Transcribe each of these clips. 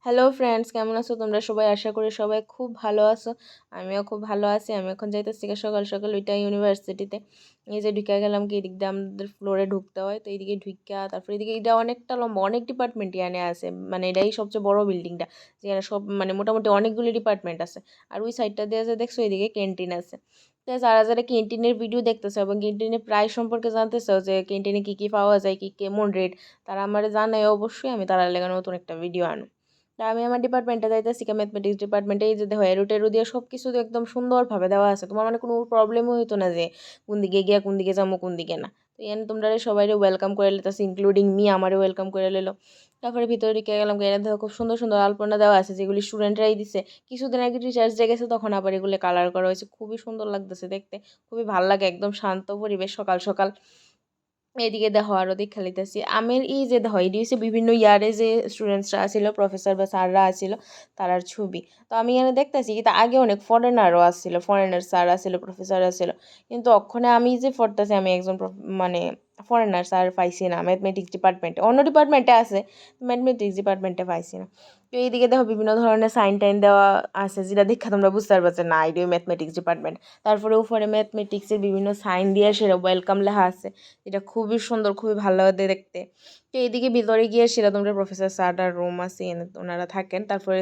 Hello friends, কেমন আছো তোমরা সবাই? আশা করি সবাই খুব ভালো আছো। আমিও খুব ভালো আছি। আমি এখন যাইতেছি সকাল সকাল ওইটা ইউনিভার্সিটিতে। এই যে ঢুকে গেলাম, কি এদিক দিয়ে আমাদের ফ্লোরে ঢুকতে হয়, তো এইদিকে ঢুকা তারপরে এদিকে এটা অনেকটা লম্বা, অনেক ডিপার্টমেন্ট এখানে আছে। মানে এটাই সবচেয়ে বড় বিল্ডিংটা, যেখানে সব মানে মোটামুটি অনেকগুলি ডিপার্টমেন্ট আছে। আর ওই সাইডটা দিয়ে যে দেখছো এদিকে ক্যান্টিন আছে। তো যারা যারা ক্যান্টিনের ভিডিও দেখতেছে এবং ক্যান্টিনের প্রাইস সম্পর্কে জানতেছো, যে ক্যান্টিনে কী কী পাওয়া যায়, কী কেমন রেট, তারা আমার জানায় অবশ্যই। আমি তারা লেগে নতুন একটা ভিডিও আনো। তা আমি আমার ডিপার্টমেন্টে যাইতেছি, ম্যাথমেটিক্স ডিপার্টমেন্টে। এই যে দেখো এরো টেরো দিয়ে সব কিছু একদম সুন্দরভাবে দেওয়া আছে। তোমার মানে কোনো প্রবলেমও হইতো না যে কোন দিকে গিয়া কোন দিকে যাবো কোন দিকে না। তো এখানে তোমরা সবাই ওয়েলকাম করে লেতেছে, ইনক্লুডিং মি, আমারও ওয়েলকাম করে নিলো। তারপরে ভিতরে ঢুকে গেলাম, এখানে দেখো খুব সুন্দর সুন্দর আলপনা দেওয়া আছে, যেগুলি স্টুডেন্টরাই দিছে। কিছুদিন আগে টিচার্স ডে গেছে, তখন আবার এগুলো কালার করা হয়েছে। খুবই সুন্দর লাগতেছে দেখতে, খুবই ভালো লাগে। একদম শান্ত পরিবেশ সকাল সকাল। এদিকে দেখো আরো দেখা লিতেছি আমের এই যে দেখো এটি হচ্ছে বিভিন্ন ইয়ারে যে স্টুডেন্টসরা আসছিল, প্রফেসর বা স্যাররা আসছিল, তারার ছবি। তো আমি এখানে দেখতেছি কিন্তু আগে অনেক ফরেনারও আসছিল, ফরেনার স্যার আসছিল, প্রফেসর আসছিল। কিন্তু ওখানে আমি যে পড়তেছি, আমি একজন মানে ফরেনার স্যার পাইছি না ম্যাথমেটিক্স ডিপার্টমেন্টে। অন্য ডিপার্টমেন্টে আছে, ম্যাথমেটিক্স ডিপার্টমেন্টে পাইছি না। তো এইদিকে দেখো বিভিন্ন ধরনের সাইন টাইন দেওয়া আছে, যেটা দেখা তোমরা বুঝতে পারছো না এটিও ম্যাথমেটিক্স ডিপার্টমেন্ট। তারপরে উপরে ম্যাথমেটিক্সের বিভিন্ন সাইন দিয়ে সেটা ওয়েলকাম লেখা আছে, এটা খুবই সুন্দর, খুবই ভালো লাগে দেখতে। তো এইদিকে ভিতরে গিয়ে সেটা তোমরা প্রফেসর স্যারটার রুম আছে, ওনারা থাকেন। তারপরে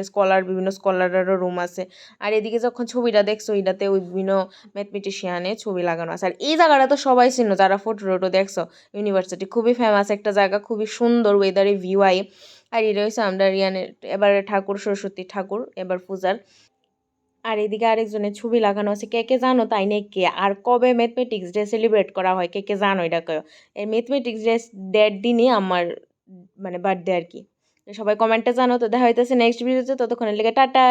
বিভিন্ন স্কলারেরও রুম আছে। আর এদিকে যখন ছবিটা দেখছো, এটাতে ওই বিভিন্ন ম্যাথমেটিশিয়ানের ছবি লাগানো আছে। আর এই জায়গাটা তো সবাই চিনো যারা ফটো টটো দেখছো। ইউনিভার্সিটি খুবই ফেমাস একটা জায়গা, খুবই সুন্দর ওয়েদারে ভিউ আই। আর এটা হচ্ছে আমরা ইয়ানের এবারে ঠাকুর, সরস্বতী ঠাকুর এবার পূজার। আর এদিকে আরেকজনের ছবি লাগানো আছে। কে কে জানো তাই নেই কে? আর কবে ম্যাথমেটিক্স ডে সেলিব্রেট করা হয়, কে কে জানো এটা কেউ? এই ম্যাথমেটিক্স ডে ডের দিনই আমার মানে বার্থডে আর কি। তো সবাই কমেন্টে জানো। তো দেখা হইতেছে নেক্সট ভিডিওতে, ততক্ষণের লেগে টাটা।